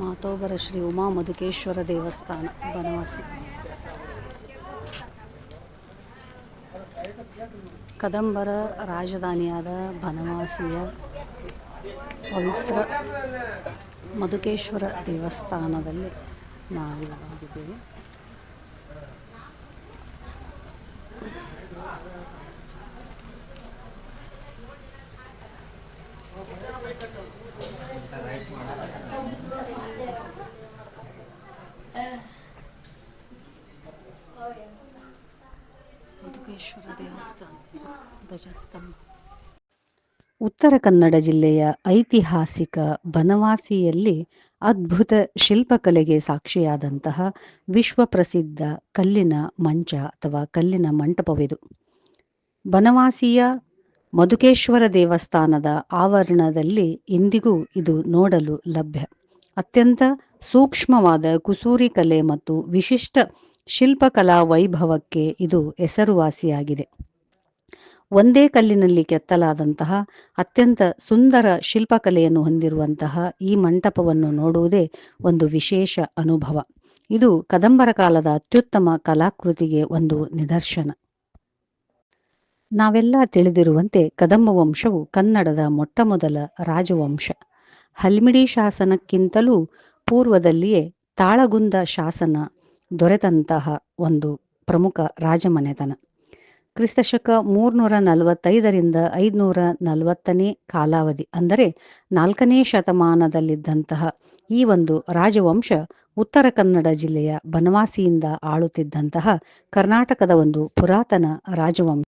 ಮಾತೋಬರ ಶ್ರೀ ಉಮಾ ಮಧುಕೇಶ್ವರ ದೇವಸ್ಥಾನ ಬನವಾಸಿ. ಕದಂಬರ ರಾಜಧಾನಿಯಾದ ಬನವಾಸಿಯ ಪವಿತ್ರ ಮಧುಕೇಶ್ವರ ದೇವಸ್ಥಾನದಲ್ಲಿ ನಾವಿದ್ದೀವಿ. ಮಧುಕೇಶ್ವರ ದೇವಸ್ಥಾನ ಧ್ವಜಸ್ತಂಭ. ಉತ್ತರ ಕನ್ನಡ ಜಿಲ್ಲೆಯ ಐತಿಹಾಸಿಕ ಬನವಾಸಿಯಲ್ಲಿ ಅದ್ಭುತ ಶಿಲ್ಪಕಲೆಗೆ ಸಾಕ್ಷಿಯಾದಂತಹ ವಿಶ್ವಪ್ರಸಿದ್ಧ ಕಲ್ಲಿನ ಮಂಚ ಅಥವಾ ಕಲ್ಲಿನ ಮಂಟಪವಿದು. ಬನವಾಸಿಯ ಮಧುಕೇಶ್ವರ ದೇವಸ್ಥಾನದ ಆವರಣದಲ್ಲಿ ಇಂದಿಗೂ ಇದು ನೋಡಲು ಲಭ್ಯ. ಅತ್ಯಂತ ಸೂಕ್ಷ್ಮವಾದ ಕುಸೂರಿ ಕಲೆ ಮತ್ತು ವಿಶಿಷ್ಟ ಶಿಲ್ಪಕಲಾ ವೈಭವಕ್ಕೆ ಇದು ಹೆಸರುವಾಸಿಯಾಗಿದೆ. ಒಂದೇ ಕಲ್ಲಿನಲ್ಲಿ ಕೆತ್ತಲಾದಂತಹ ಅತ್ಯಂತ ಸುಂದರ ಶಿಲ್ಪಕಲೆಯನ್ನು ಹೊಂದಿರುವಂತಹ ಈ ಮಂಟಪವನ್ನು ನೋಡುವುದೇ ಒಂದು ವಿಶೇಷ ಅನುಭವ. ಇದು ಕದಂಬರ ಕಾಲದ ಅತ್ಯುತ್ತಮ ಕಲಾಕೃತಿಗೆ ಒಂದು ನಿದರ್ಶನ. ನಾವೆಲ್ಲ ತಿಳಿದಿರುವಂತೆ ಕದಂಬ ವಂಶವು ಕನ್ನಡದ ಮೊಟ್ಟಮೊದಲ ರಾಜವಂಶ. ಹಲ್ಮಿಡಿ ಶಾಸನಕ್ಕಿಂತಲೂ ಪೂರ್ವದಲ್ಲಿಯೇ ತಾಳಗುಂದ ಶಾಸನ ದೊರೆತಂತಹ ಒಂದು ಪ್ರಮುಖ ರಾಜಮನೆತನ. ಕ್ರಿಸ್ತಶಕ 345ರಿಂದ 540ನೇ ಕಾಲಾವಧಿ ಅಂದರೆ 4ನೇ ಶತಮಾನದಲ್ಲಿದ್ದಂತಹ ಈ ಒಂದು ರಾಜವಂಶ ಉತ್ತರ ಕನ್ನಡ ಜಿಲ್ಲೆಯ ಬನವಾಸಿಯಿಂದ ಆಳುತ್ತಿದ್ದಂತಹ ಕರ್ನಾಟಕದ ಒಂದು ಪುರಾತನ ರಾಜವಂಶ.